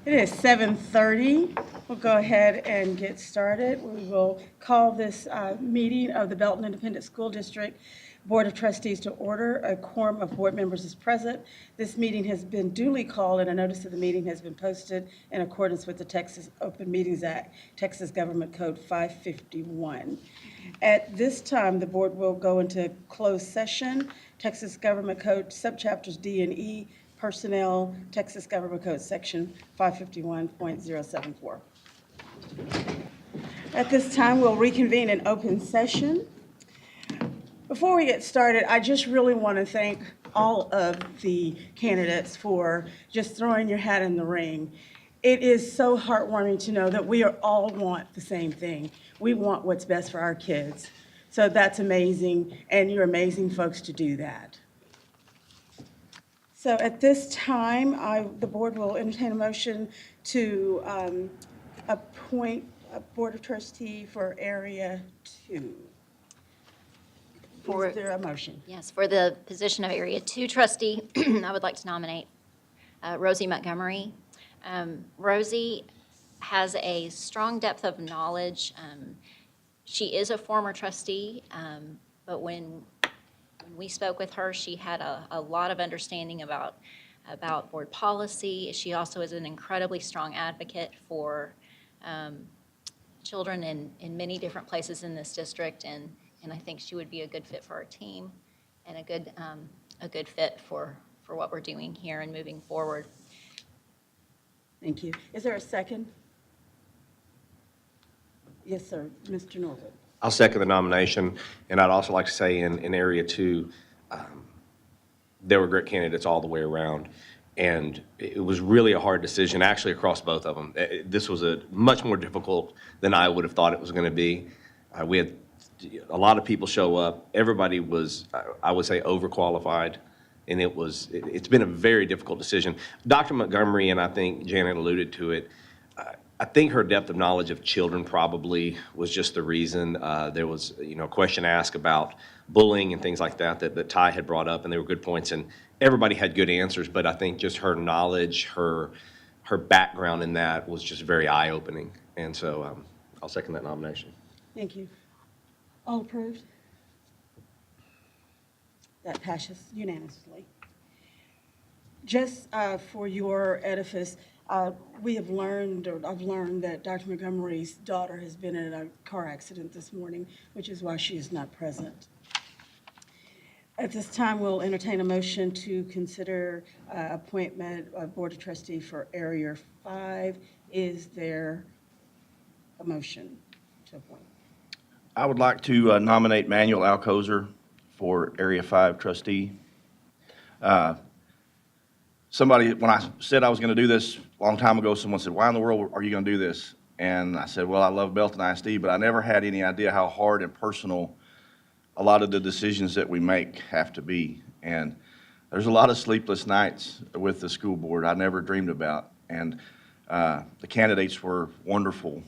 It is 7:30. We'll go ahead and get started. We will call this meeting of the Belton Independent School District Board of Trustees to order. A quorum of board members is present. This meeting has been duly called, and a notice of the meeting has been posted in accordance with the Texas Open Meetings Act, Texas Government Code 551. At this time, the board will go into closed session, Texas Government Code subchapters D and E, Personnel, Texas Government Code Section 551.074. At this time, we'll reconvene in open session. Before we get started, I just really want to thank all of the candidates for just throwing your hat in the ring. It is so heartwarming to know that we all want the same thing. We want what's best for our kids. So that's amazing, and you're amazing folks to do that. So at this time, the board will entertain a motion to appoint a board of trustee for Area 2. Is there a motion? Yes, for the position of Area 2 trustee, I would like to nominate Rosie Montgomery. Rosie has a strong depth of knowledge. She is a former trustee, but when we spoke with her, she had a lot of understanding about board policy. She also is an incredibly strong advocate for children in many different places in this district, and I think she would be a good fit for our team and a good fit for what we're doing here and moving forward. Thank you. Is there a second? Yes, sir. Mr. Norwood. I'll second the nomination, and I'd also like to say in Area 2, there were great candidates all the way around, and it was really a hard decision, actually, across both of them. This was a much more difficult than I would have thought it was going to be. We had a lot of people show up. Everybody was, I would say, overqualified, and it's been a very difficult decision. Dr. Montgomery, and I think Janet alluded to it, I think her depth of knowledge of children probably was just the reason. There was, a question asked about bullying and things like that Ty had brought up, and they were good points, and everybody had good answers, but I think just her knowledge, her background in that was just very eye-opening, and so I'll second that nomination. Thank you. All approved? That passes unanimously. Just for your edifice, we have learned, or I've learned, that Dr. Montgomery's daughter has been in a car accident this morning, which is why she is not present. At this time, we'll entertain a motion to consider appointment of Board of Trustee for Area 5. Is there a motion to appoint? I would like to nominate Manuel Alcozer for Area 5 trustee. Somebody, when I said I was going to do this a long time ago, someone said, "Why in the world are you going to do this?" And I said, "Well, I love Belton ISD, but I never had any idea how hard and personal a lot of the decisions that we make have to be." And there's a lot of sleepless nights with the school board I never dreamed about. And the candidates were wonderful.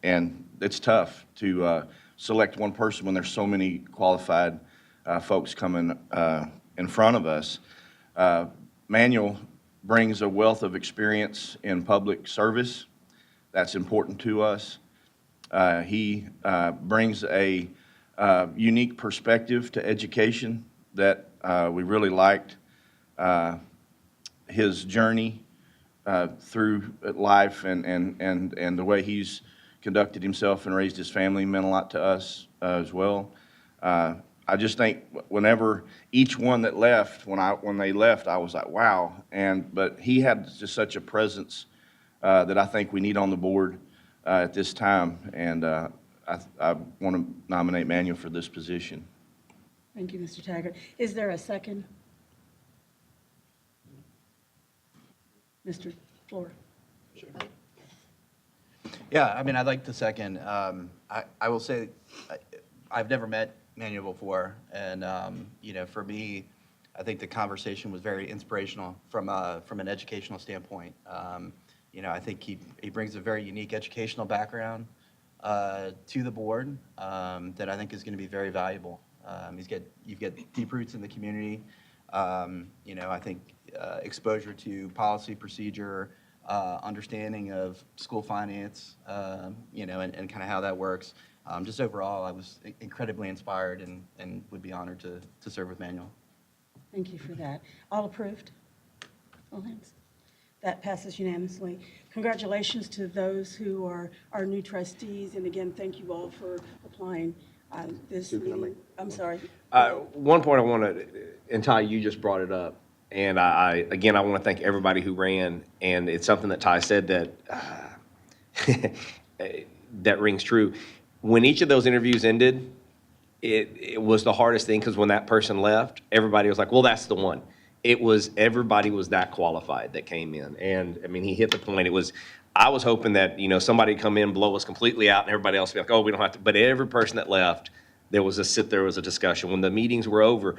And it's tough to select one person when there's so many qualified folks coming in front of us. Manuel brings a wealth of experience in public service. That's important to us. He brings a unique perspective to education that we really liked. His journey through life and the way he's conducted himself and raised his family meant a lot to us as well. I just think whenever each one that left, when they left, I was like, wow. But he had just such a presence that I think we need on the board at this time. And I want to nominate Manuel for this position. Thank you, Mr. Taggart. Is there a second? Mr. Floor. Sure. Yeah, I mean, I'd like to second. I will say I've never met Manuel before, and for me, I think the conversation was very inspirational from an educational standpoint. I think he brings a very unique educational background to the board that I think is going to be very valuable. You've got deep roots in the community. I think exposure to policy, procedure, understanding of school finance, you know, and kind of how that works. Just overall, I was incredibly inspired and would be honored to serve with Manuel. Thank you for that. All approved? All hands? That passes unanimously. Congratulations to those who are our new trustees, and again, thank you all for applying this meeting. I'm sorry. One point I want to, and Ty, you just brought it up, and again, I want to thank everybody who ran, and it's something that Ty said that, that rings true. When each of those interviews ended, it was the hardest thing, because when that person left, everybody was like, well, that's the one. Everybody was that qualified that came in, and, I mean, he hit the point. I was hoping that, somebody would come in, blow us completely out, and everybody else would be like, oh, we don't have to, but every person that left, there was a discussion. When the meetings were over,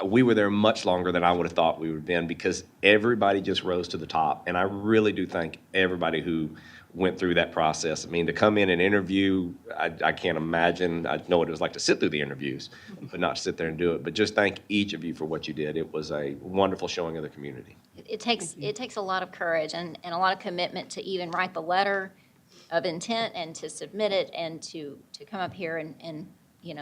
we were there much longer than I would have thought we would have been, because everybody just rose to the top. And I really do thank everybody who went through that process. I mean, to come in and interview, I can't imagine. I know what it was like to sit through the interviews, but not sit there and do it. But just thank each of you for what you did. It was a wonderful showing of the community. It takes a lot of courage and a lot of commitment to even write the letter of intent and to submit it and to come up here and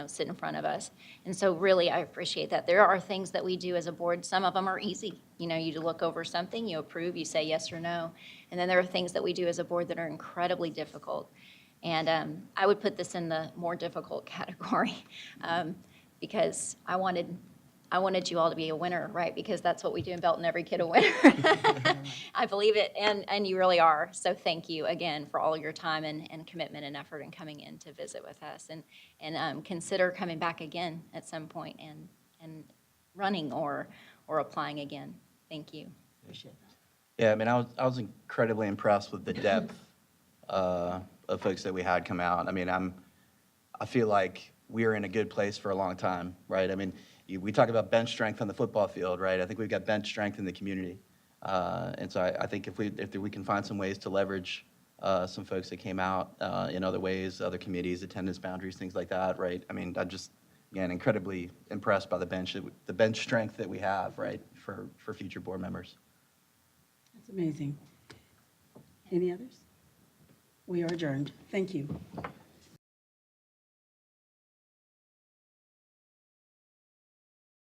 sit in front of us. And so really, I appreciate that. There are things that we do as a board. Some of them are easy. You look over something, you approve, you say yes or no. And then there are things that we do as a board that are incredibly difficult. And I would put this in the more difficult category because I wanted you all to be a winner, right? Because that's what we do in Belton, every kid a winner. I believe it, and you really are. So thank you again for all your time and commitment and effort and coming in to visit with us. And consider coming back again at some point and running or applying again. Thank you. Appreciate that. Yeah, I mean, I was incredibly impressed with the depth of folks that we had come out. I mean, I feel like we are in a good place for a long time, right? I mean, we talk about bench strength on the football field, right? I think we've got bench strength in the community. And so I think if we can find some ways to leverage some folks that came out in other ways, other committees, attendance boundaries, things like that, right? I mean, I'm just, again, incredibly impressed by the bench strength that we have, right, for future board members. That's amazing. Any others? We are adjourned. Thank you.